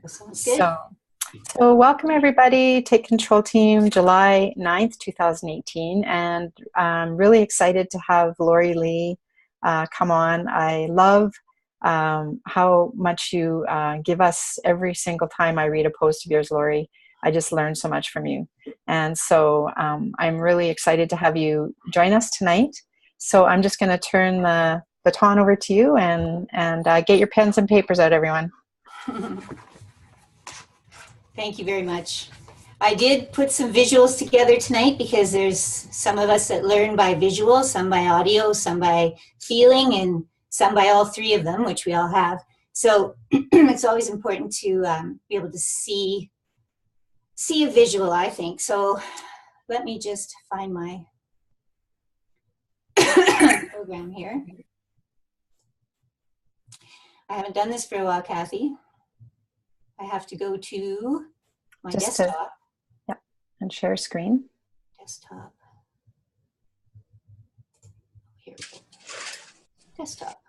Sounds good. So welcome everybody, Take Control Team, July 9th, 2018. And I'm really excited to have Laurie Leigh come on. I love how much you give us every single time I read a post of yours, Laurie. I just learned so much from you. And so I'm really excited to have you join us tonight. So I'm just going to turn the baton over to you and get your pens and papers out, everyone. Thank you very much. I did put some visuals together tonight because there's some of us that learn by visual, some by audio, some by feeling, and some by all three of them, which we all have. So it's always important to be able to see a visual, I think. So let me just find my program here. I haven't done this for a while, Kathy. I have to go to my desktop. Yep, and share screen. Desktop. Here we go. Desktop.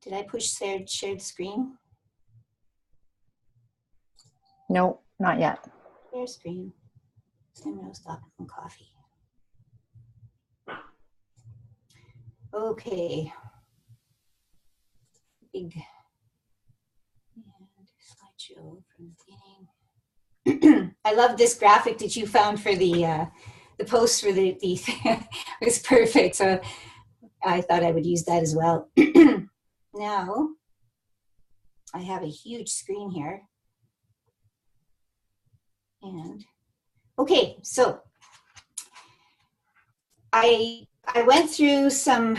Did I push shared screen? No, not yet. Share screen. Cinnamon roast Optimum coffee. Okay. Big and slideshow from the beginning. I love this graphic that you found for the post for the it was perfect. So I thought I would use that as well. Now I have a huge screen here. And okay, so I went through some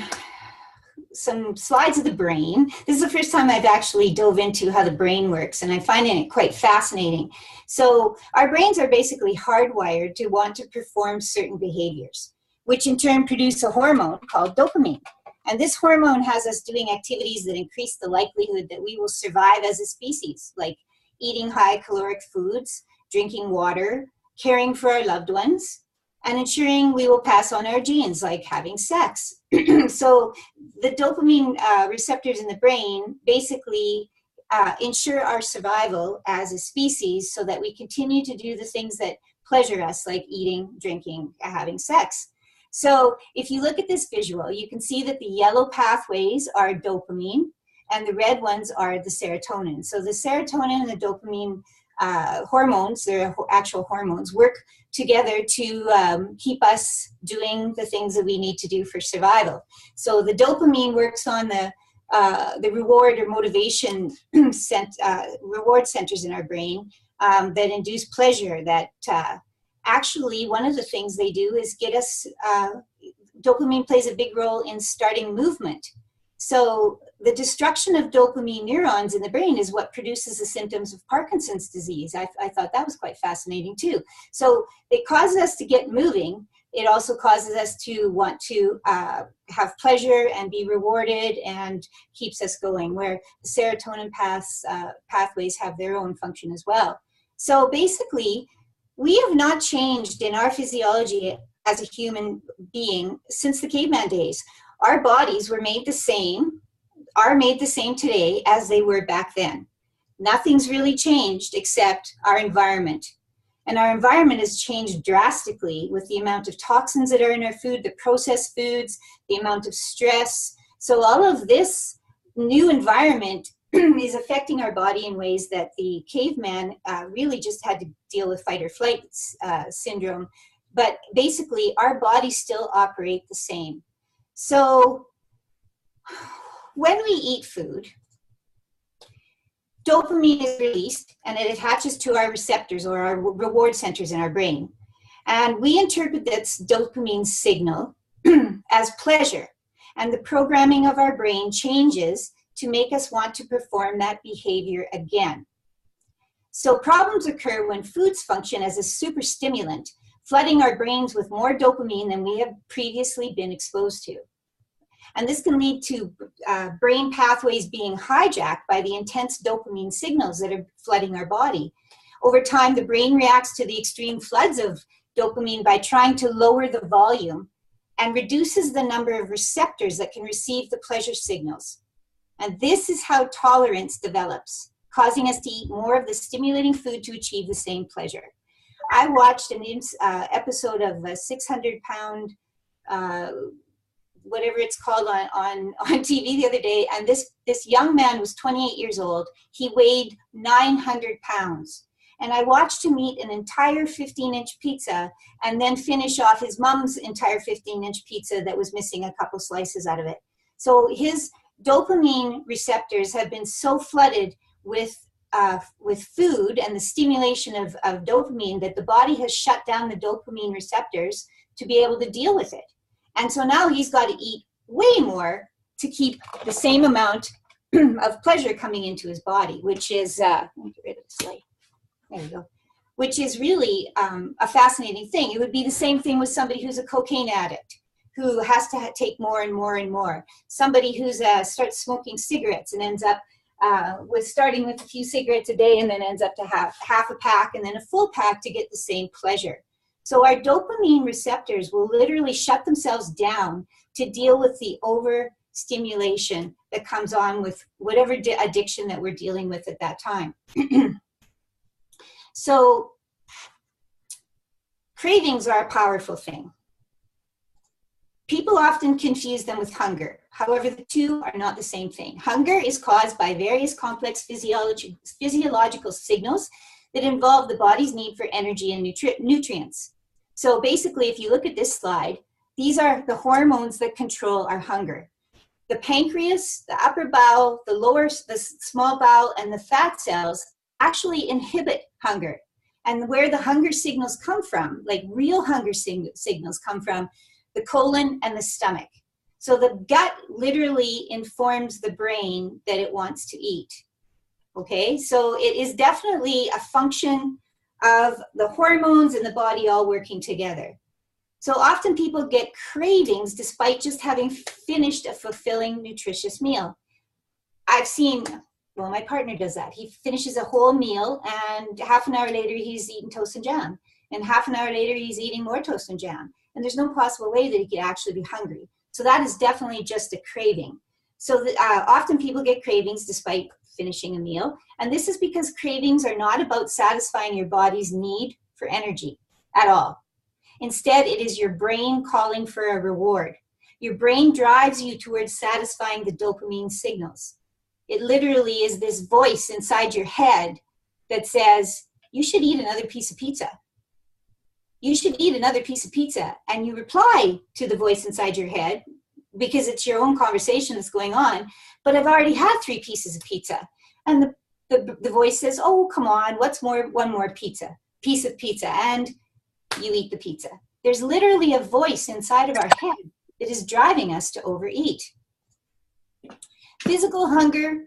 slides of the brain. This is the first time I've actually dove into how the brain works, and I'm finding it quite fascinating. So our brains are basically hardwired to want to perform certain behaviors, which in turn produce a hormone called dopamine. And this hormone has us doing activities that increase the likelihood that we will survive as a species, like eating high caloric foods, drinking water, caring for our loved ones, and ensuring we will pass on our genes, like having sex. So the dopamine receptors in the brain basically ensure our survival as a species so that we continue to do the things that pleasure us, like eating, drinking, having sex. So if you look at this visual, you can see that the yellow pathways are dopamine and the red ones are the serotonin. So the serotonin and the dopamine hormones, they're actual hormones, work together to keep us doing the things that we need to do for survival. So the dopamine works on the reward or motivation reward centers in our brain that induce pleasure, that actually one of the things they do is get us, dopamine plays a big role in starting movement. So the destruction of dopamine neurons in the brain is what produces the symptoms of Parkinson's disease. I thought that was quite fascinating too. So it causes us to get moving. It also causes us to want to have pleasure and be rewarded, and keeps us going, where the serotonin pathways have their own function as well. So basically, we have not changed in our physiology as a human being since the caveman days. Our bodies were made the same, are made the same today as they were back then. Nothing's really changed except our environment. And our environment has changed drastically with the amount of toxins that are in our food, the processed foods, the amount of stress. So all of this new environment is affecting our body in ways that the caveman really just had to deal with fight or flight syndrome. But basically, our bodies still operate the same. So when we eat food, dopamine is released and it attaches to our receptors or our reward centers in our brain. And we interpret this dopamine signal as pleasure. And the programming of our brain changes to make us want to perform that behavior again. So problems occur when foods function as a super stimulant, flooding our brains with more dopamine than we have previously been exposed to. And this can lead to brain pathways being hijacked by the intense dopamine signals that are flooding our body. Over time, the brain reacts to the extreme floods of dopamine by trying to lower the volume and reduces the number of receptors that can receive the pleasure signals. And this is how tolerance develops, causing us to eat more of the stimulating food to achieve the same pleasure. I watched an episode of a 600-pound, whatever it's called on TV the other day, and this young man was 28 years old. He weighed 900 pounds. And I watched him eat an entire 15-inch pizza and then finish off his mom's entire 15-inch pizza that was missing a couple slices out of it. So his dopamine receptors have been so flooded with food and the stimulation of dopamine that the body has shut down the dopamine receptors to be able to deal with it. And so now he's got to eat way more to keep the same amount of pleasure coming into his body, which is, let me get rid of the slide. There we go. Which is really a fascinating thing. It would be the same thing with somebody who's a cocaine addict, who has to take more and more and more. Somebody who's starts smoking cigarettes and ends up with starting with a few cigarettes a day and then ends up to have half a pack and then a full pack to get the same pleasure. So our dopamine receptors will literally shut themselves down to deal with the overstimulation that comes on with whatever addiction that we're dealing with at that time. So cravings are a powerful thing. People often confuse them with hunger. However, the two are not the same thing. Hunger is caused by various complex physiological signals that involve the body's need for energy and nutrients. So basically, if you look at this slide, these are the hormones that control our hunger. The pancreas, the upper bowel, the small bowel, and the fat cells actually inhibit hunger. And where the hunger signals come from, like real hunger signals come from the colon and the stomach. So the gut literally informs the brain that it wants to eat. Okay, so it is definitely a function of the hormones in the body all working together. So often people get cravings despite just having finished a fulfilling, nutritious meal. I've seen, well, my partner does that. He finishes a whole meal and half an hour later he's eating toast and jam. And half an hour later he's eating more toast and jam. And there's no possible way that he could actually be hungry. So that is definitely just a craving. So often people get cravings despite finishing a meal. And this is because cravings are not about satisfying your body's need for energy at all. Instead, it is your brain calling for a reward. Your brain drives you towards satisfying the dopamine signals. It literally is this voice inside your head that says, you should eat another piece of pizza. You should eat another piece of pizza. And you reply to the voice inside your head because it's your own conversation that's going on. But I've already had 3 pieces of pizza. And the voice says, oh, come on, what's more, one more piece of pizza. And you eat the pizza. There's literally a voice inside of our head that is driving us to overeat. Physical hunger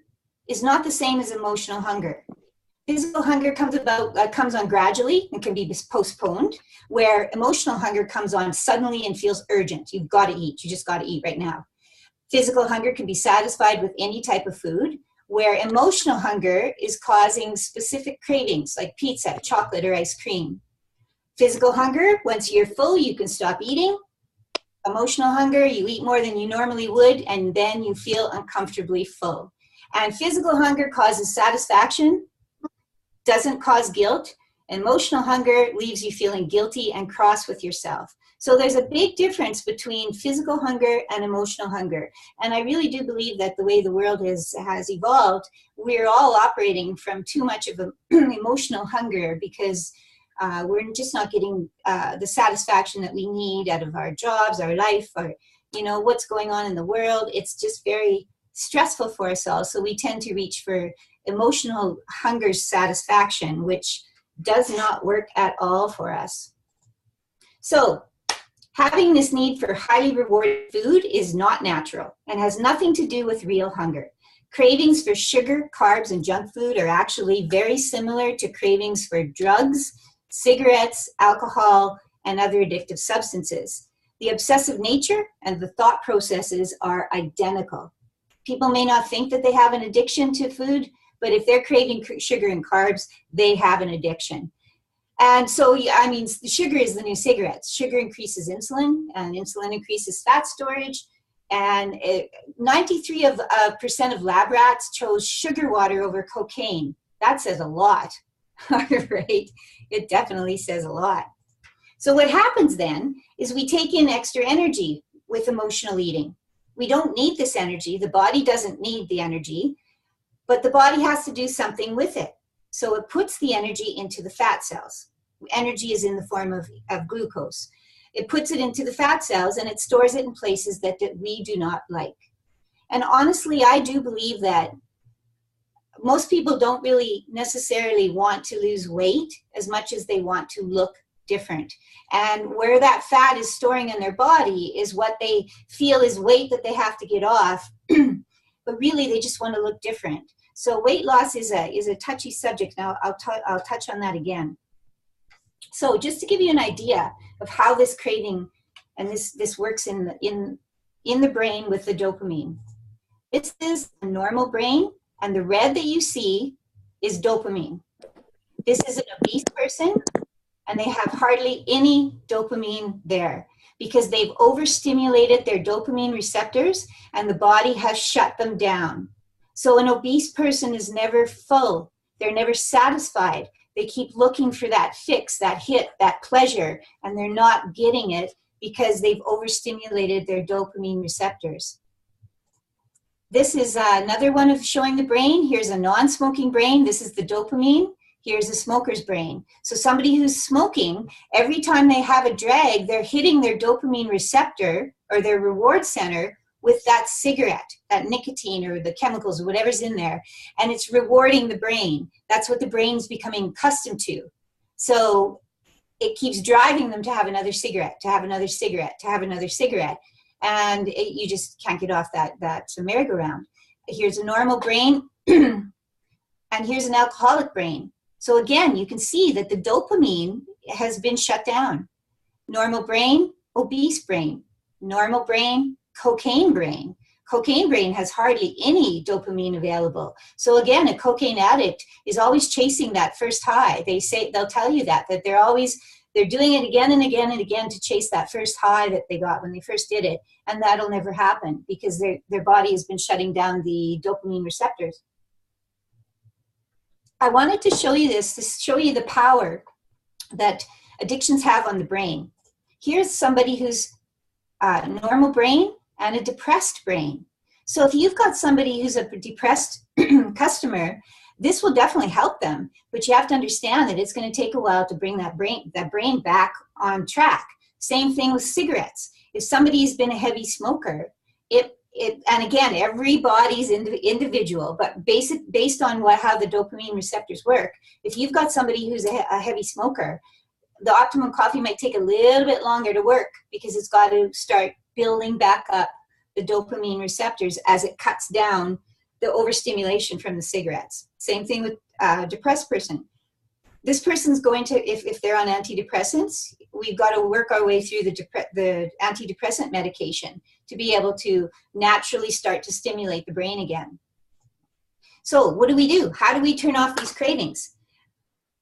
is not the same as emotional hunger. Physical hunger comes on gradually and can be postponed, where emotional hunger comes on suddenly and feels urgent. You've got to eat. You just got to eat right now. Physical hunger can be satisfied with any type of food, where emotional hunger is causing specific cravings like pizza, chocolate, or ice cream. Physical hunger, once you're full, you can stop eating. Emotional hunger, you eat more than you normally would, and then you feel uncomfortably full. And physical hunger causes satisfaction, doesn't cause guilt. Emotional hunger leaves you feeling guilty and cross with yourself. So there's a big difference between physical hunger and emotional hunger. And I really do believe that the way the world has evolved, we're all operating from too much of an emotional hunger because we're just not getting the satisfaction that we need out of our jobs, our life, or what's going on in the world. It's just very stressful for us all. So we tend to reach for emotional hunger satisfaction, which does not work at all for us. So having this need for highly rewarding food is not natural and has nothing to do with real hunger. Cravings for sugar, carbs, and junk food are actually very similar to cravings for drugs, cigarettes, alcohol, and other addictive substances. The obsessive nature and the thought processes are identical. People may not think that they have an addiction to food, but if they're craving sugar and carbs, they have an addiction. And so, I mean, sugar is the new cigarettes. Sugar increases insulin, and insulin increases fat storage. And 93% of lab rats chose sugar water over cocaine. That says a lot, right? It definitely says a lot. So what happens then is we take in extra energy with emotional eating. We don't need this energy. The body doesn't need the energy, but the body has to do something with it. So it puts the energy into the fat cells. Energy is in the form of glucose. It puts it into the fat cells and it stores it in places that we do not like. And honestly, I do believe that most people don't really necessarily want to lose weight as much as they want to look different. And where that fat is storing in their body is what they feel is weight that they have to get off. But really, they just want to look different. So weight loss is a touchy subject. Now, I'll touch on that again. So just to give you an idea of how this craving and this works in the brain with the dopamine. This is a normal brain, and the red that you see is dopamine. This is an obese person, and they have hardly any dopamine there because they've overstimulated their dopamine receptors and the body has shut them down. So an obese person is never full. They're never satisfied. They keep looking for that fix, that hit, that pleasure, and they're not getting it because they've overstimulated their dopamine receptors. This is another one of showing the brain. Here's a non-smoking brain. This is the dopamine. Here's a smoker's brain. So somebody who's smoking, every time they have a drag, they're hitting their dopamine receptor or their reward center with that cigarette, that nicotine or the chemicals or whatever's in there, and it's rewarding the brain. That's what the brain's becoming accustomed to. So it keeps driving them to have another cigarette, to have another cigarette, to have another cigarette, and you just can't get off that merry-go-round. Here's a normal brain, and here's an alcoholic brain. So again, you can see that the dopamine has been shut down. Normal brain, obese brain. Normal brain, cocaine brain. Cocaine brain has hardly any dopamine available. So again, a cocaine addict is always chasing that first high. They'll tell you that they're doing it again and again and again to chase that first high that they got when they first did it. And that'll never happen because their body has been shutting down the dopamine receptors. I wanted to show you this to show you the power that addictions have on the brain. Here's somebody who's a normal brain and a depressed brain. So if you've got somebody who's a depressed customer, this will definitely help them, but you have to understand that it's going to take a while to bring that brain back on track. Same thing with cigarettes. If somebody's been a heavy smoker, and again, everybody's individual, but based on how the dopamine receptors work, if you've got somebody who's a heavy smoker, the Optimum coffee might take a little bit longer to work because it's got to start building back up the dopamine receptors as it cuts down the overstimulation from the cigarettes. Same thing with a depressed person. This person's going to, if they're on antidepressants, we've got to work our way through the antidepressant medication to be able to naturally start to stimulate the brain again. So what do? How do we turn off these cravings?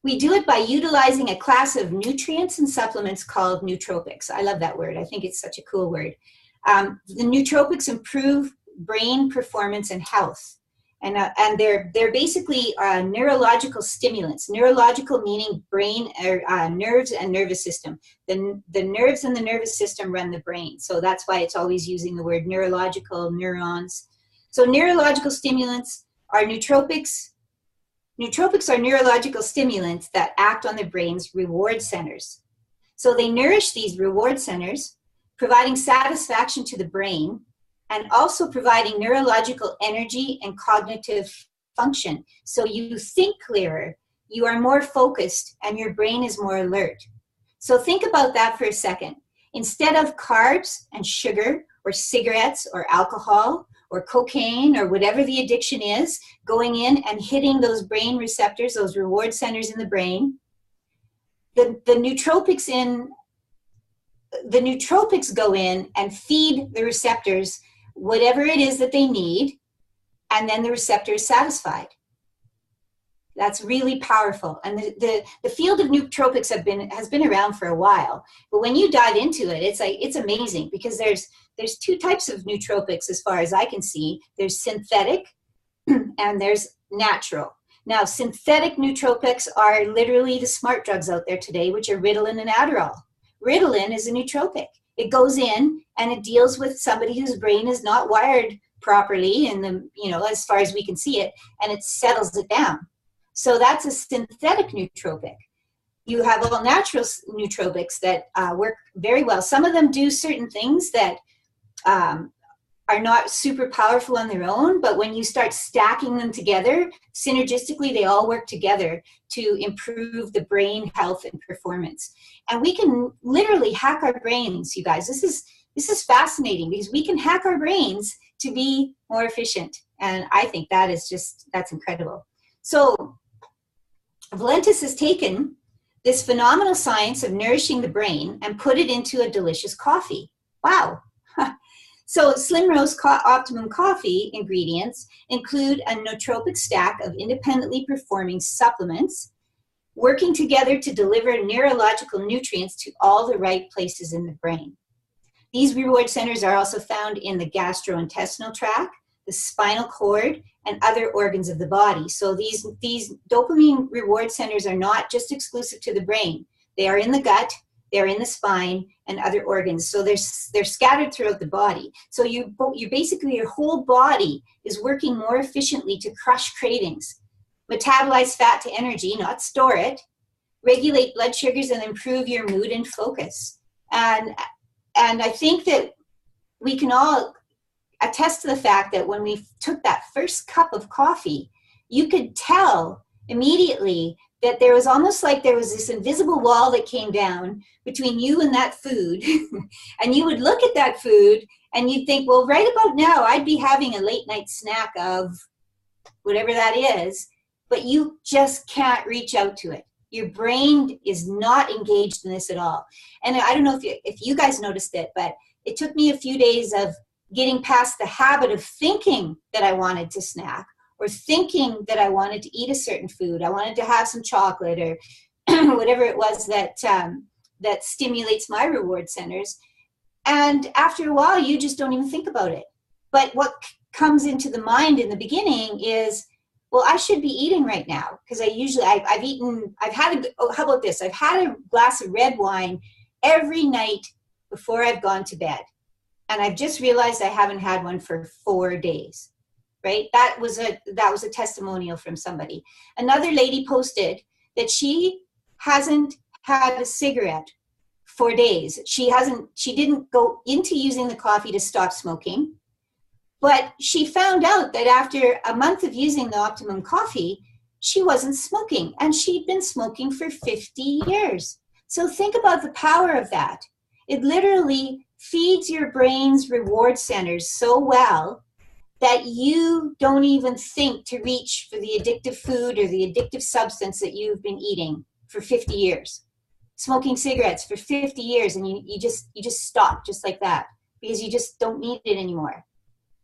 We do it by utilizing a class of nutrients and supplements called nootropics. I love that word. I think it's such a cool word. The nootropics improve brain performance and health. And they're basically neurological stimulants. Neurological meaning brain, nerves and nervous system. The nerves and the nervous system run the brain. So that's why it's always using the word neurological, neurons. So neurological stimulants are nootropics. Nootropics are neurological stimulants that act on the brain's reward centers. So they nourish these reward centers, providing satisfaction to the brain, and also providing neurological energy and cognitive function. So you think clearer, you are more focused, and your brain is more alert. So think about that for a second. Instead of carbs and sugar or cigarettes or alcohol or cocaine or whatever the addiction is, going in and hitting those brain receptors, those reward centers in the brain, the nootropics in the nootropics go in and feed the receptors whatever it is that they need, and then the receptor is satisfied. That's really powerful. And the field of nootropics has been around for a while. But when you dive into it, it's amazing, because there's two types of nootropics as far as I can see. There's synthetic and there's natural. Now, synthetic nootropics are literally the smart drugs out there today, which are Ritalin and Adderall. Ritalin is a nootropic. It goes in and it deals with somebody whose brain is not wired properly, and as far as we can see it, and it settles it down. So that's a synthetic nootropic. You have all natural nootropics that work very well. Some of them do certain things that are not super powerful on their own, but when you start stacking them together, synergistically, they all work together to improve the brain health and performance. And we can literally hack our brains, you guys. This is fascinating, because we can hack our brains to be more efficient. And I think that's incredible. So Valentis has taken this phenomenal science of nourishing the brain and put it into a delicious coffee. Wow. So Slim Roast Optimum coffee ingredients include a nootropic stack of independently performing supplements, working together to deliver neurological nutrients to all the right places in the brain. These reward centers are also found in the gastrointestinal tract, the spinal cord, and other organs of the body. So these dopamine reward centers are not just exclusive to the brain. They are in the gut, they're in the spine, and other organs. So they're scattered throughout the body. So you basically, your whole body is working more efficiently to crush cravings, metabolize fat to energy, not store it, regulate blood sugars, and improve your mood and focus. And I think that we can all attest to the fact that when we took that first cup of coffee, you could tell immediately that there was almost like there was this invisible wall that came down between you and that food. And you would look at that food and you'd think, well, right about now, I'd be having a late night snack of whatever that is, but you just can't reach out to it. Your brain is not engaged in this at all. And I don't know if you guys noticed it, but it took me a few days of getting past the habit of thinking that I wanted to snack, or thinking that I wanted to eat a certain food. I wanted to have some chocolate or whatever it was that stimulates my reward centers. And after a while, you just don't even think about it. But what comes into the mind in the beginning is, well, I should be eating right now, because how about this? I've had a glass of red wine every night before I've gone to bed. And I've just realized I haven't had one for 4 days. Right? That was a testimonial from somebody. Another lady posted that she hasn't had a cigarette for days. She didn't go into using the coffee to stop smoking, but she found out that after a month of using the Optimum coffee, she wasn't smoking, and she'd been smoking for 50 years. So think about the power of that. It literally feeds your brain's reward centers so well that you don't even think to reach for the addictive food or the addictive substance that you've been eating for 50 years. Smoking cigarettes for 50 years, and you just stop just like that, because you just don't need it anymore.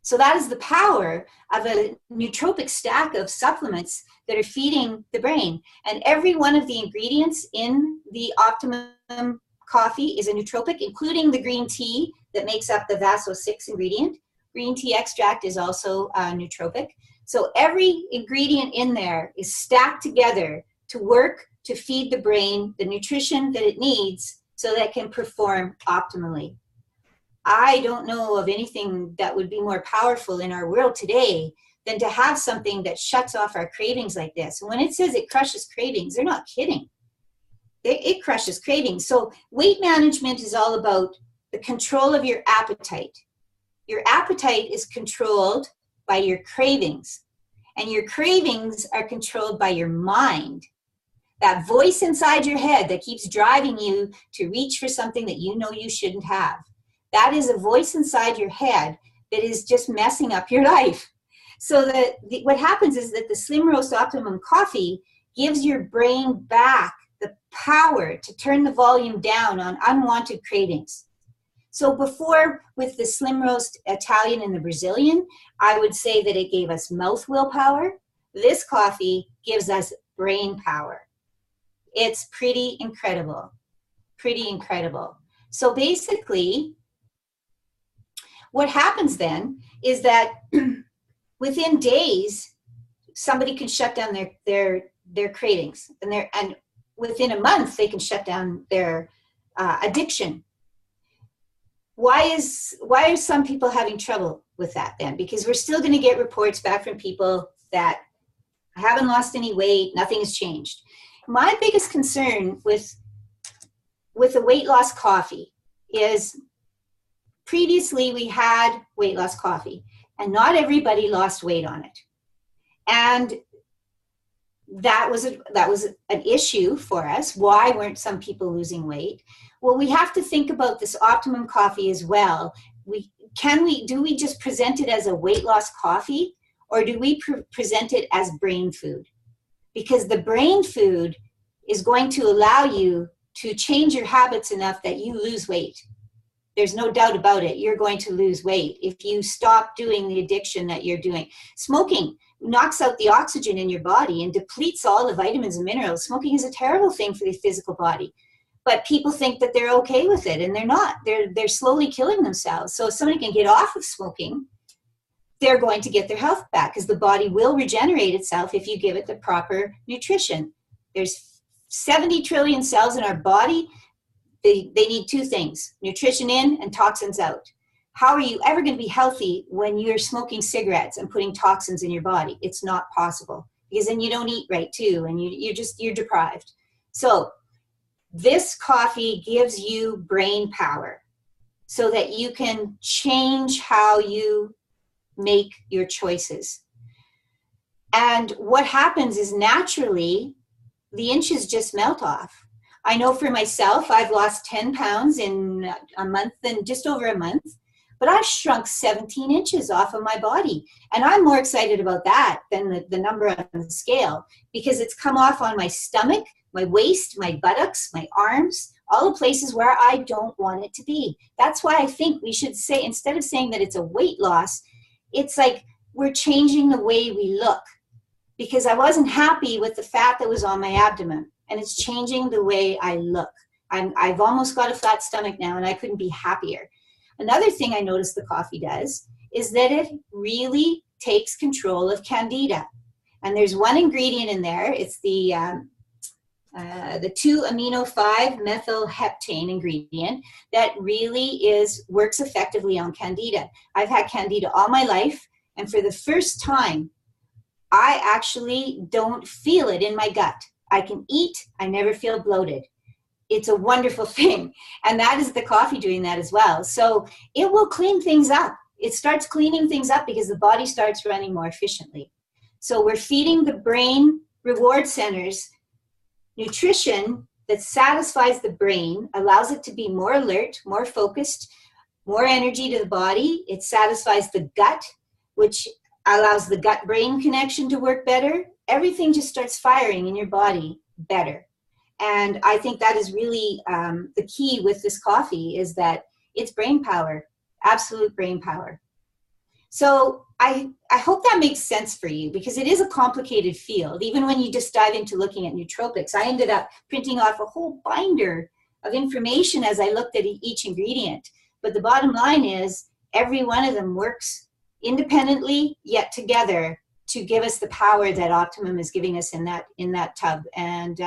So that is the power of a nootropic stack of supplements that are feeding the brain. And every one of the ingredients in the Optimum coffee is a nootropic, including the green tea that makes up the Vaso-6 ingredient. Green tea extract is also nootropic. So every ingredient in there is stacked together to work to feed the brain the nutrition that it needs so that it can perform optimally. I don't know of anything that would be more powerful in our world today than to have something that shuts off our cravings like this. And when it says it crushes cravings, they're not kidding. It crushes cravings. So weight management is all about the control of your appetite. Your appetite is controlled by your cravings, and your cravings are controlled by your mind. That voice inside your head that keeps driving you to reach for something that you know you shouldn't have. That is a voice inside your head that is just messing up your life. So what happens is that the Slim Roast Optimum coffee gives your brain back the power to turn the volume down on unwanted cravings. So before, with the Slim Roast Italian and the Brazilian, I would say that it gave us mouth willpower. This coffee gives us brain power. It's pretty incredible, pretty incredible. So basically, what happens then is that within days, somebody can shut down their cravings, and within a month, they can shut down their addiction. Why are some people having trouble with that then? Because we're still going to get reports back from people that I haven't lost any weight, nothing has changed. My biggest concern with the weight loss coffee is previously we had weight loss coffee and not everybody lost weight on it. And that was an issue for us. Why weren't some people losing weight? Well, we have to think about this Optimum coffee as well. Do we just present it as a weight loss coffee, or do we present it as brain food? Because the brain food is going to allow you to change your habits enough that you lose weight. There's no doubt about it. You're going to lose weight if you stop doing the addiction that you're doing. Smoking knocks out the oxygen in your body and depletes all the vitamins and minerals. Smoking is a terrible thing for the physical body. But people think that they're okay with it, and they're not. They're slowly killing themselves. So if somebody can get off of smoking, they're going to get their health back, because the body will regenerate itself if you give it the proper nutrition. There's 70 trillion cells in our body. They need two things: nutrition in and toxins out. How are you ever going to be healthy when you're smoking cigarettes and putting toxins in your body? It's not possible, because then you don't eat right too, and you're deprived. So this coffee gives you brain power so that you can change how you make your choices. And what happens is, naturally, the inches just melt off. I know for myself, I've lost 10 pounds in a month, and just over a month, but I've shrunk 17 inches off of my body. And I'm more excited about that than the number on the scale, because it's come off on my stomach, my waist, my buttocks, my arms, all the places where I don't want it to be. That's why I think we should say, instead of saying that it's a weight loss, it's like we're changing the way we look, because I wasn't happy with the fat that was on my abdomen, and it's changing the way I look. I've almost got a flat stomach now, and I couldn't be happier. Another thing I noticed the coffee does is that it really takes control of candida. And there's one ingredient in there. It's the 2-amino-5-methylheptane ingredient that really works effectively on candida. I've had candida all my life, and for the first time, I actually don't feel it in my gut. I can eat, I never feel bloated. It's a wonderful thing. And that is the coffee doing that as well. So it will clean things up. It starts cleaning things up because the body starts running more efficiently. So we're feeding the brain reward centers nutrition that satisfies the brain, allows it to be more alert, more focused, more energy to the body. It satisfies the gut, which allows the gut-brain connection to work better. Everything just starts firing in your body better. And I think that is really the key with this coffee, is that it's brain power, absolute brain power. So I hope that makes sense for you, because it is a complicated field. Even when you just dive into looking at nootropics, I ended up printing off a whole binder of information as I looked at each ingredient. But the bottom line is, every one of them works independently, yet together, to give us the power that Optimum is giving us in that tub. And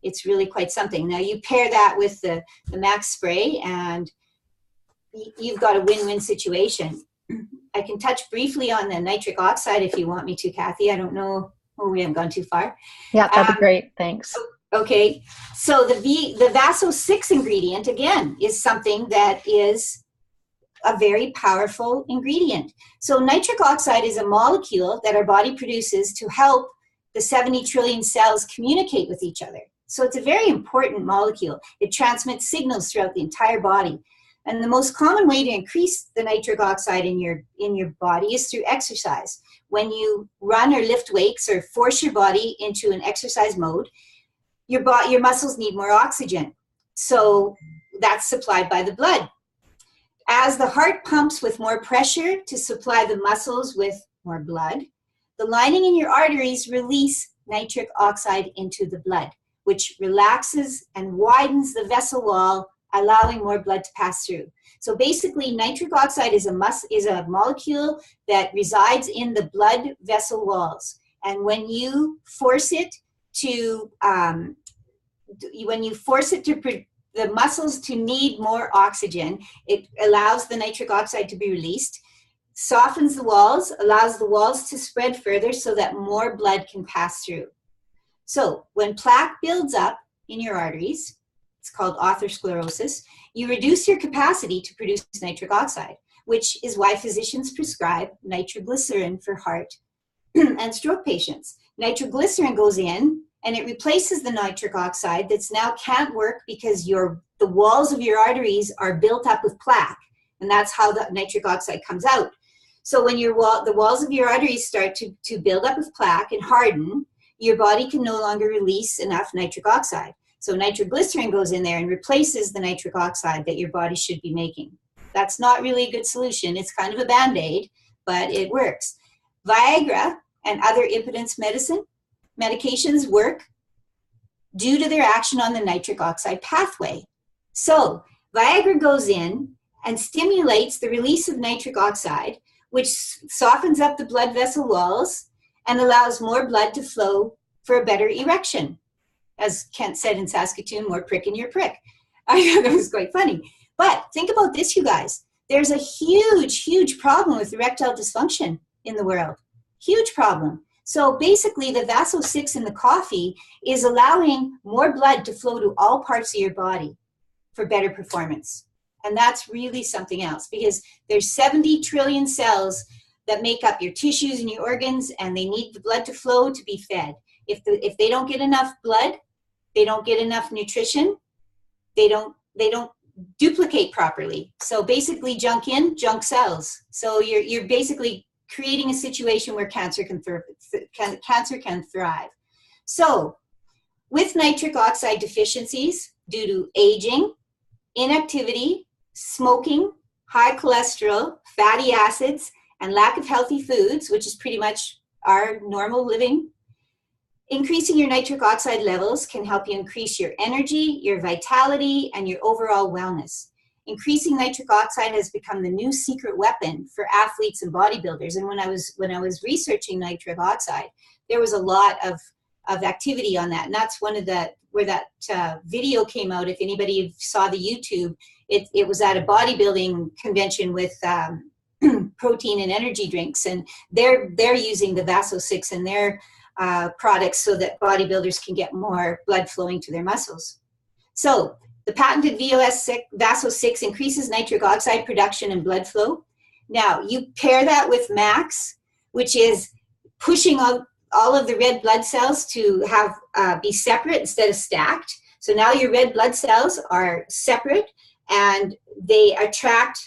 it's really quite something. Now you pair that with the Max Spray, and you've got a win-win situation. I can touch briefly on the nitric oxide if you want me to, Kathy. I don't know. Oh, we haven't gone too far. Yeah, that'd be great. Thanks. Okay. So the Vaso-6 ingredient, again, is something that is a very powerful ingredient. So nitric oxide is a molecule that our body produces to help the 70 trillion cells communicate with each other. So it's a very important molecule. It transmits signals throughout the entire body. And the most common way to increase the nitric oxide in your body is through exercise. When you run or lift weights or force your body into an exercise mode, your muscles need more oxygen. So that's supplied by the blood. As the heart pumps with more pressure to supply the muscles with more blood, the lining in your arteries release nitric oxide into the blood, which relaxes and widens the vessel wall, allowing more blood to pass through. So basically, nitric oxide is a molecule that resides in the blood vessel walls. And when you force it to, the muscles to need more oxygen, it allows the nitric oxide to be released, softens the walls, allows the walls to spread further so that more blood can pass through. So when plaque builds up in your arteries, it's called atherosclerosis, you reduce your capacity to produce nitric oxide, which is why physicians prescribe nitroglycerin for heart and stroke patients. Nitroglycerin goes in and it replaces the nitric oxide that's now can't work because the walls of your arteries are built up with plaque, and that's how the nitric oxide comes out. So when the walls of your arteries start to build up with plaque and harden, your body can no longer release enough nitric oxide. So nitroglycerin goes in there and replaces the nitric oxide that your body should be making. That's not really a good solution. It's kind of a Band-Aid, but it works. Viagra and other impotence medications work due to their action on the nitric oxide pathway. So Viagra goes in and stimulates the release of nitric oxide, which softens up the blood vessel walls and allows more blood to flow for a better erection. As Kent said in Saskatoon, more prick in your prick. I thought that was quite funny. But think about this, you guys. There's a huge, huge problem with erectile dysfunction in the world. Huge problem. So basically, the Vaso-6 in the coffee is allowing more blood to flow to all parts of your body for better performance. And that's really something else, because there's 70 trillion cells that make up your tissues and your organs, and they need the blood to flow to be fed. If they don't get enough blood, they don't get enough nutrition, they don't duplicate properly. So basically, junk in, junk cells. So you're basically creating a situation where cancer can thrive. So with nitric oxide deficiencies due to aging, inactivity, smoking, high cholesterol, fatty acids, and lack of healthy foods, which is pretty much our normal living, increasing your nitric oxide levels can help you increase your energy, your vitality, and your overall wellness. Increasing nitric oxide has become the new secret weapon for athletes and bodybuilders. And when I was researching nitric oxide, there was a lot of activity on that. And that's where that video came out. If anybody saw the YouTube, it was at a bodybuilding convention with protein and energy drinks, and they're using the Vaso-6 in their products so that bodybuilders can get more blood flowing to their muscles. So the patented Vaso-6 increases nitric oxide production and blood flow. Now, you pair that with Max, which is pushing out all of the red blood cells to be separate instead of stacked. So now your red blood cells are separate, and they attract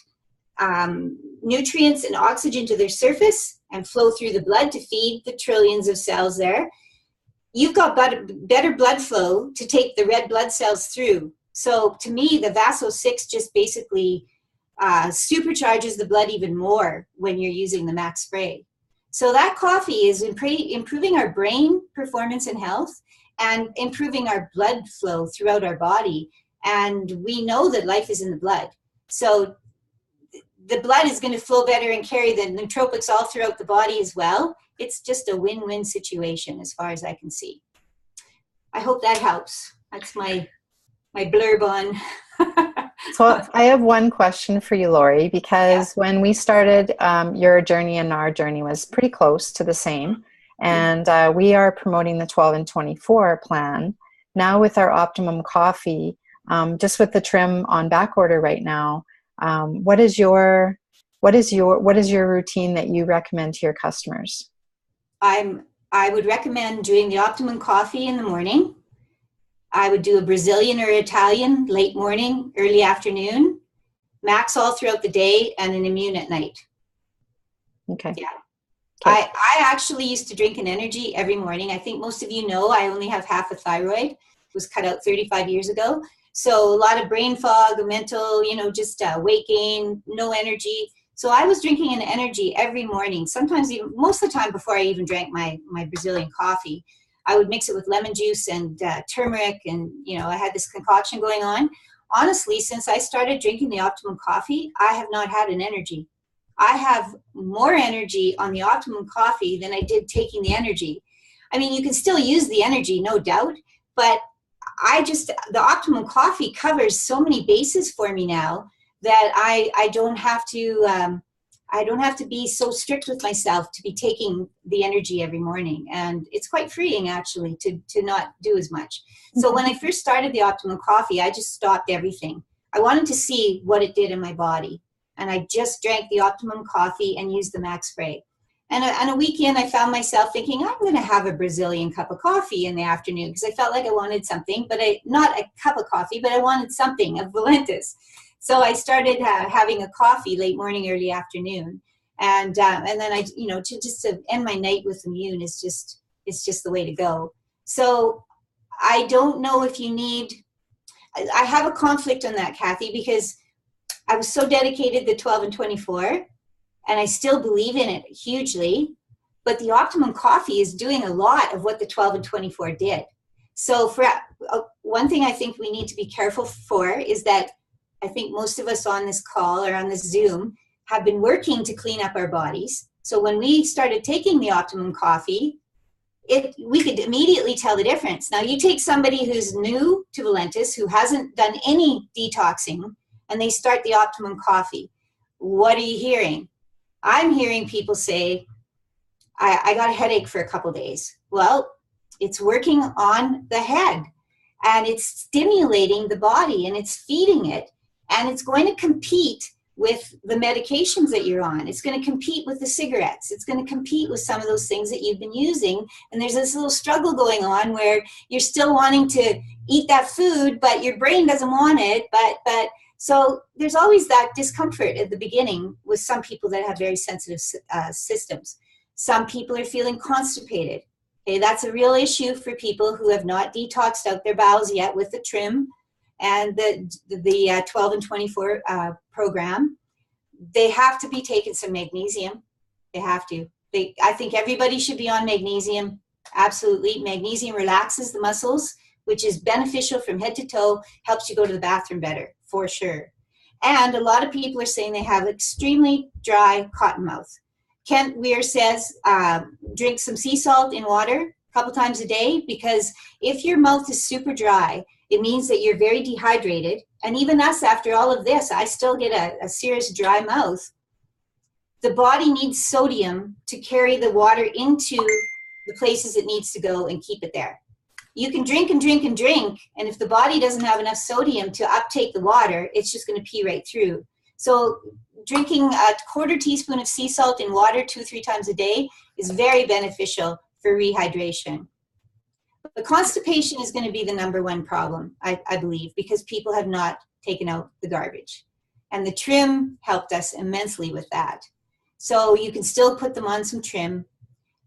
nutrients and oxygen to their surface and flow through the blood to feed the trillions of cells there. You've got better blood flow to take the red blood cells through. So to me, the Vaso-6 just basically supercharges the blood even more when you're using the Max spray. So that coffee is improving our brain performance and health and improving our blood flow throughout our body. And we know that life is in the blood. So the blood is going to flow better and carry the nootropics all throughout the body as well. It's just a win-win situation as far as I can see. I hope that helps. That's my blurb on. So I have one question for you, Laurie, because when we started, your journey and our journey was pretty close to the same. And we are promoting the 12 and 24 plan. Now with our Optimum coffee, just with the trim on back order right now, what is your routine that you recommend to your customers? I would recommend doing the Optimum coffee in the morning. I would do a Brazilian or Italian late morning, early afternoon, Max all throughout the day, and an Immune at night. Okay. Yeah. Okay. I actually used to drink an energy every morning. I think most of you know I only have half a thyroid. was cut out 35 years ago. So a lot of brain fog, mental, just weight gain, no energy. So I was drinking an energy every morning, sometimes even most of the time before I even drank my Brazilian coffee. I would mix it with lemon juice and turmeric, and I had this concoction going on. Honestly, since I started drinking the Optimum coffee, I have not had an energy. I have more energy on the Optimum coffee than I did taking the energy. I mean, you can still use the energy, no doubt, but the Optimum coffee covers so many bases for me now that I don't have to be so strict with myself to be taking the energy every morning. And it's quite freeing, actually, to not do as much. So when I first started the Optimum coffee, I just stopped everything. I wanted to see what it did in my body. And I just drank the Optimum coffee and used the Max Spray. And on a weekend, I found myself thinking, I'm going to have a Brazilian cup of coffee in the afternoon, because I felt like I wanted something, but not a cup of coffee, but I wanted something, a Valentis. So I started having a coffee late morning, early afternoon. And then to end my night with Immune is just the way to go. So I don't know if you need, I have a conflict on that, Kathy, because I was so dedicated to 12 and 24, and I still believe in it hugely, but the Optimum coffee is doing a lot of what the 12 and 24 did. So for one thing I think we need to be careful for is that I think most of us on this call or on this Zoom have been working to clean up our bodies. So when we started taking the Optimum coffee, we could immediately tell the difference. Now you take somebody who's new to Valentis, who hasn't done any detoxing, and they start the Optimum coffee. What are you hearing? I'm hearing people say, I got a headache for a couple days. Well, it's working on the head, and it's stimulating the body, and it's feeding it, and it's going to compete with the medications that you're on. It's going to compete with the cigarettes. It's going to compete with some of those things that you've been using. And there's this little struggle going on where you're still wanting to eat that food, but your brain doesn't want it. But so there's always that discomfort at the beginning with some people that have very sensitive systems. Some people are feeling constipated. Okay, that's a real issue for people who have not detoxed out their bowels yet with the trim and the 12 and 24 program. They have to be taking some magnesium. They have to. I think everybody should be on magnesium. Absolutely. Magnesium relaxes the muscles, which is beneficial from head to toe, helps you go to the bathroom better, for sure. And a lot of people are saying they have extremely dry cotton mouth. Kent Weir says, drink some sea salt in water a couple times a day, because if your mouth is super dry, it means that you're very dehydrated. And even us, after all of this, I still get a serious dry mouth. The body needs sodium to carry the water into the places it needs to go and keep it there. You can drink and drink and drink, and if the body doesn't have enough sodium to uptake the water, it's just going to pee right through. So drinking a quarter teaspoon of sea salt in water 2-3 times a day is very beneficial for rehydration. But constipation is going to be the #1 problem, I believe, because people have not taken out the garbage. And the trim helped us immensely with that. So you can still put them on some trim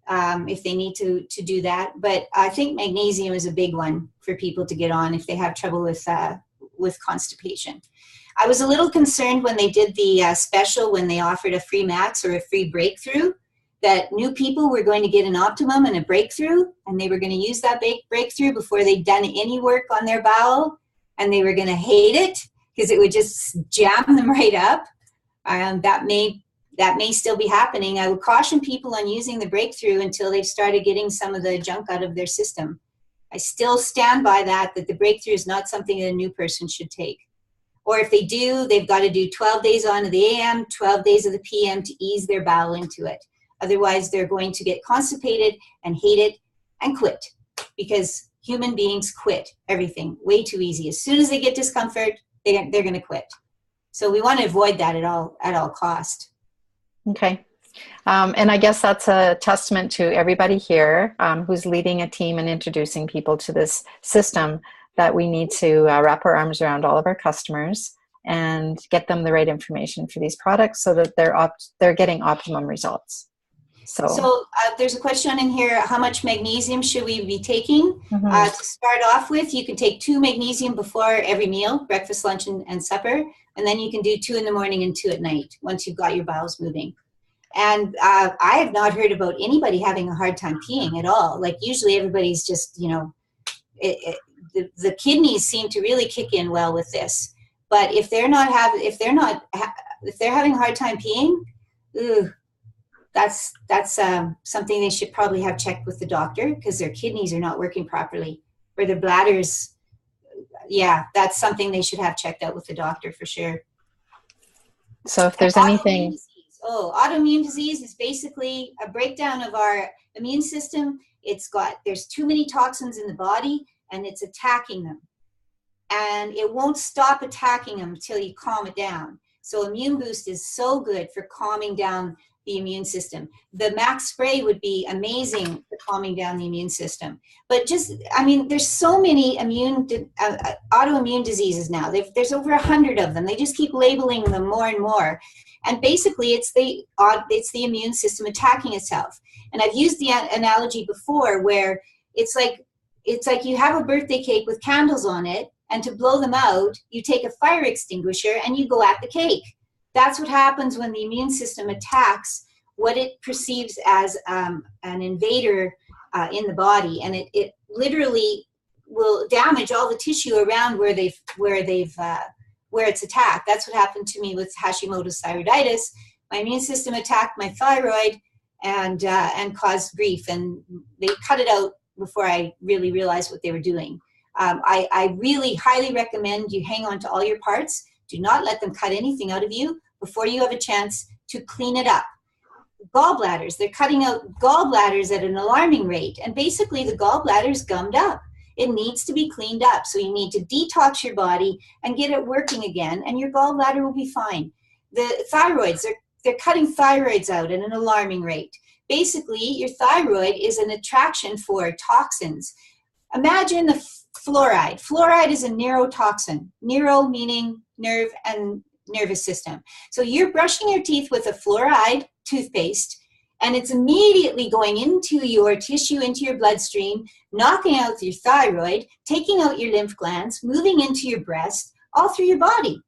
if they need to do that. But I think magnesium is a big one for people to get on if they have trouble with constipation. I was a little concerned when they did the special, when they offered a free max or a free breakthrough, that new people were going to get an Optimum and a breakthrough, and they were going to use that breakthrough before they'd done any work on their bowel, and they were going to hate it because it would just jam them right up. That may still be happening. I would caution people on using the breakthrough until they've started getting some of the junk out of their system. I still stand by that the breakthrough is not something that a new person should take. Or if they do, they've got to do 12 days on of the AM, 12 days of the PM to ease their bowel into it. Otherwise, they're going to get constipated and hate it and quit, because human beings quit everything way too easy. As soon as they get discomfort, they're going to quit. So we want to avoid that at all cost. Okay. And I guess that's a testament to everybody here who's leading a team and introducing people to this system, that we need to wrap our arms around all of our customers and get them the right information for these products so that they're getting optimum results. So, So there's a question in here, how much magnesium should we be taking? mhm. To start off with, you can take 2 magnesium before every meal, breakfast, lunch, and supper. And then you can do 2 in the morning and 2 at night once you've got your bowels moving. And I have not heard about anybody having a hard time peeing at all. Like usually everybody's just, you know, the kidneys seem to really kick in well with this. But if they're having a hard time peeing, ooh, that's something they should probably have checked with the doctor, because their kidneys are not working properly, or their bladders. Yeah, that's something they should have checked out with the doctor for sure. So if there's Autoimmune anything, disease. Oh, autoimmune disease is basically a breakdown of our immune system. There's too many toxins in the body, and it's attacking them. And it won't stop attacking them until you calm it down. So Immune Boost is so good for calming down the immune system. The Max Spray would be amazing for calming down the immune system. But there's so many autoimmune diseases now. There's over 100 of them. They just keep labeling them more and more. And basically, it's the immune system attacking itself. And I've used the analogy before, where it's like you have a birthday cake with candles on it, and to blow them out, you take a fire extinguisher and you go at the cake. That's what happens when the immune system attacks what it perceives as an invader in the body, and it literally will damage all the tissue around where it's attacked. That's what happened to me with Hashimoto's thyroiditis. My immune system attacked my thyroid and caused grief, and they cut it out before I really realized what they were doing. I really highly recommend you hang on to all your parts. Do not let them cut anything out of you before you have a chance to clean it up. Gallbladders, they're cutting out gallbladders at an alarming rate, and basically the gallbladder is gummed up. It needs to be cleaned up. So you need to detox your body and get it working again, and your gallbladder will be fine. The thyroids, they're cutting thyroids out at an alarming rate. Basically, your thyroid is an attraction for toxins. Imagine the fluoride. Fluoride is a neurotoxin. Neuro meaning nerve and nervous system. So you're brushing your teeth with a fluoride toothpaste, and it's immediately going into your tissue, into your bloodstream, knocking out your thyroid, taking out your lymph glands, moving into your breast, all through your body.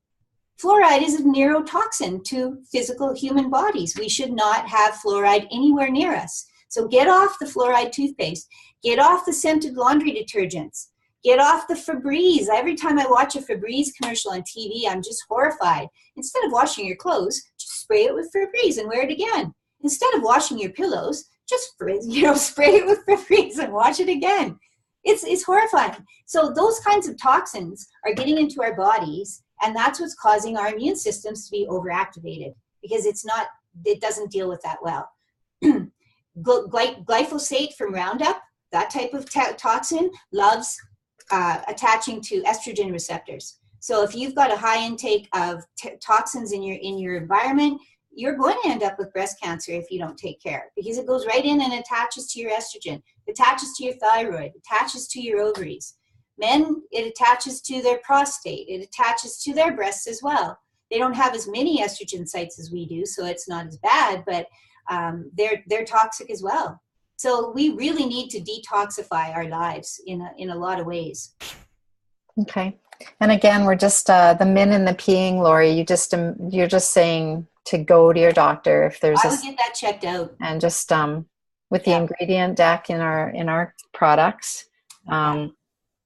Fluoride is a neurotoxin to physical human bodies. We should not have fluoride anywhere near us. So get off the fluoride toothpaste. Get off the scented laundry detergents. Get off the Febreze. Every time I watch a Febreze commercial on TV, I'm just horrified. Instead of washing your clothes, just spray it with Febreze and wear it again. Instead of washing your pillows, just spray it with Febreze and wash it again. It's horrifying. So those kinds of toxins are getting into our bodies, and that's what's causing our immune systems to be overactivated, because it doesn't deal with that well. Glyphosate from Roundup, that type of toxin, loves attaching to estrogen receptors. So if you've got a high intake of toxins in your environment, you're going to end up with breast cancer if you don't take care, because it goes right in and attaches to your estrogen, attaches to your thyroid, attaches to your ovaries. Men, it attaches to their prostate, it attaches to their breasts as well. They don't have as many estrogen sites as we do, so it's not as bad, but they're toxic as well. So we really need to detoxify our lives in a lot of ways. Okay. And again, we're just the min and the peeing, Laurie. You're just saying to go to your doctor if there's. I would get that checked out. And just with the ingredient deck in our products,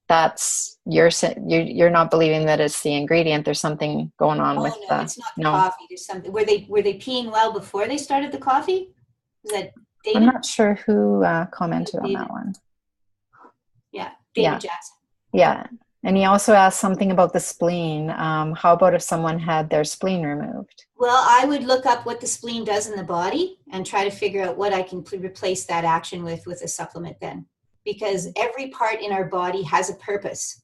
that's you're not believing that it's the ingredient. There's something going on with no, it's not the coffee. There's something. Were they peeing well before they started the coffee? Is that David? I'm not sure who commented on that one. Yeah, David Jackson. Yeah, and he also asked something about the spleen. How about if someone had their spleen removed? Well, I would look up what the spleen does in the body and try to figure out what I can replace that action with a supplement then. Because every part in our body has a purpose.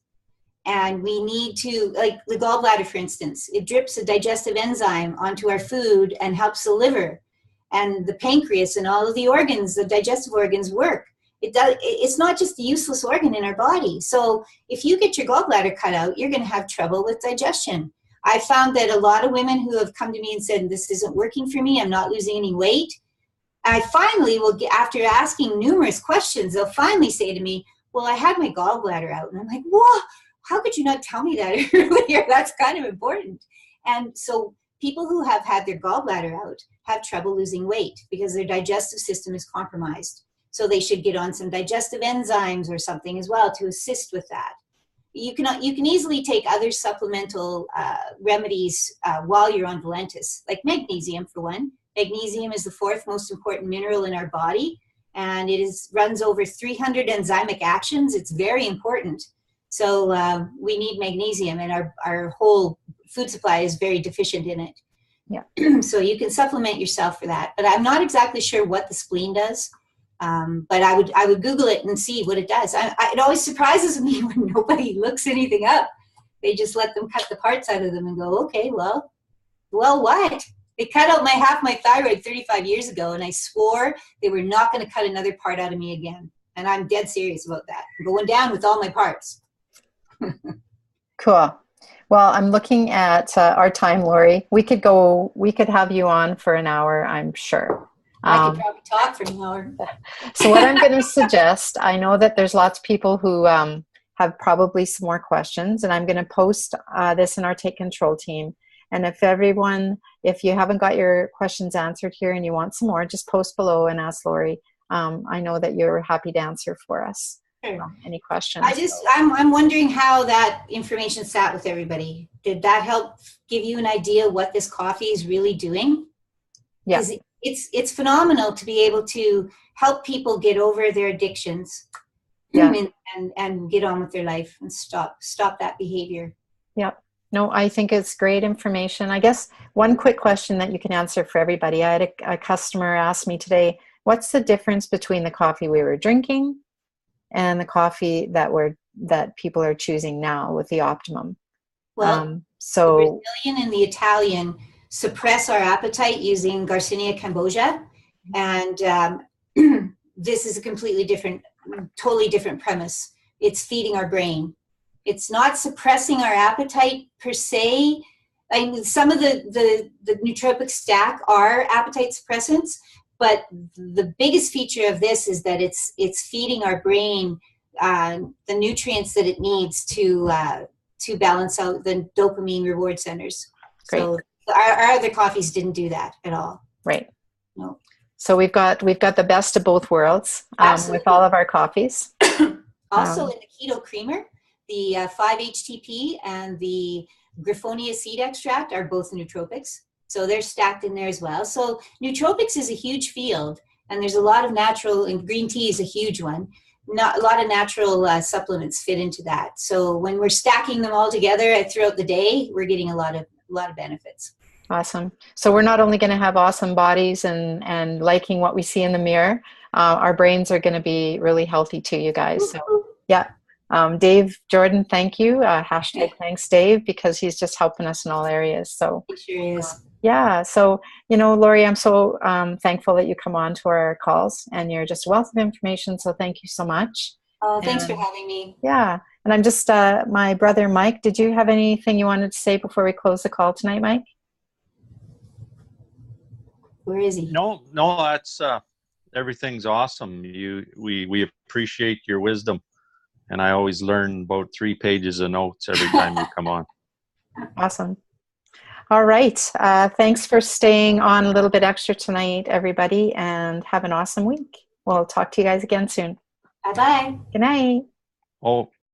And we need to, like the gallbladder, for instance, it drips a digestive enzyme onto our food and helps the liver. And the pancreas and all of the organs, the digestive organs work. It's not just a useless organ in our body. So if you get your gallbladder cut out, you're going to have trouble with digestion. I found that a lot of women who have come to me and said, this isn't working for me, I'm not losing any weight, I finally will get, after asking numerous questions, they'll finally say to me, well, I had my gallbladder out. And I'm like, whoa, how could you not tell me that earlier? That's kind of important. And so people who have had their gallbladder out have trouble losing weight because their digestive system is compromised. So they should get on some digestive enzymes or something as well to assist with that. You can easily take other supplemental remedies while you're on Valentis, like magnesium for one. Magnesium is the fourth most important mineral in our body, and it runs over 300 enzymic actions. It's very important. So we need magnesium, and our whole food supply is very deficient in it. Yeah. So you can supplement yourself for that. But I'm not exactly sure what the spleen does. But I would Google it and see what it does. It always surprises me when nobody looks anything up. They just let them cut the parts out of them and go, okay, well, what? They cut out half my thyroid 35 years ago, and I swore they were not going to cut another part out of me again. And I'm dead serious about that. I'm going down with all my parts. Cool. Well, I'm looking at our time, Laurie. We could have you on for an hour, I'm sure. I could probably talk for an hour. So what I'm going to suggest, I know that there's lots of people who have probably some more questions, and I'm going to post this in our Take Control team. And if you haven't got your questions answered here and you want some more, just post below and ask Laurie. I know that you're happy to answer for us. Sure. Any questions? I'm wondering how that information sat with everybody. Did that help give you an idea what this coffee is really doing? Yeah. It's phenomenal to be able to help people get over their addictions, yeah, and get on with their life and stop that behavior. Yeah. No, I think it's great information. I guess one quick question that you can answer for everybody. I had a customer ask me today, what's the difference between the coffee we were drinking and the coffee that people are choosing now with the Optimum? Well, the Brazilian and the Italian suppress our appetite using Garcinia cambogia, and this is a totally different premise. It's feeding our brain. It's not suppressing our appetite per se. I mean, some of the nootropic stack are appetite suppressants, but the biggest feature of this is that it's feeding our brain the nutrients that it needs to balance out the dopamine reward centers. Great. So our other coffees didn't do that at all. Right. No. So we've got the best of both worlds with all of our coffees. Also in the keto creamer, the 5-HTP and the Griffonia seed extract are both nootropics. So they're stacked in there as well. So nootropics is a huge field, and there's a lot of natural, and green tea is a huge one. Not a lot of natural supplements fit into that. So when we're stacking them all together throughout the day, we're getting a lot of benefits. Awesome. So we're not only going to have awesome bodies and liking what we see in the mirror, our brains are going to be really healthy too, you guys. So yeah. Dave Jordan, thank you. Hashtag thanks Dave, because he's just helping us in all areas. So it sure is. Yeah. So, Laurie, I'm so thankful that you come on to our calls, and you're just a wealth of information. So thank you so much. Oh, thanks for having me. Yeah. And I'm just, my brother, Mike, did you have anything you wanted to say before we close the call tonight, Mike? Where is he? No, that's, everything's awesome. We appreciate your wisdom. And I always learn about 3 pages of notes every time you come on. Awesome. All right. Thanks for staying on a little bit extra tonight, everybody, and have an awesome week. We'll talk to you guys again soon. Bye-bye. Good night. Oh,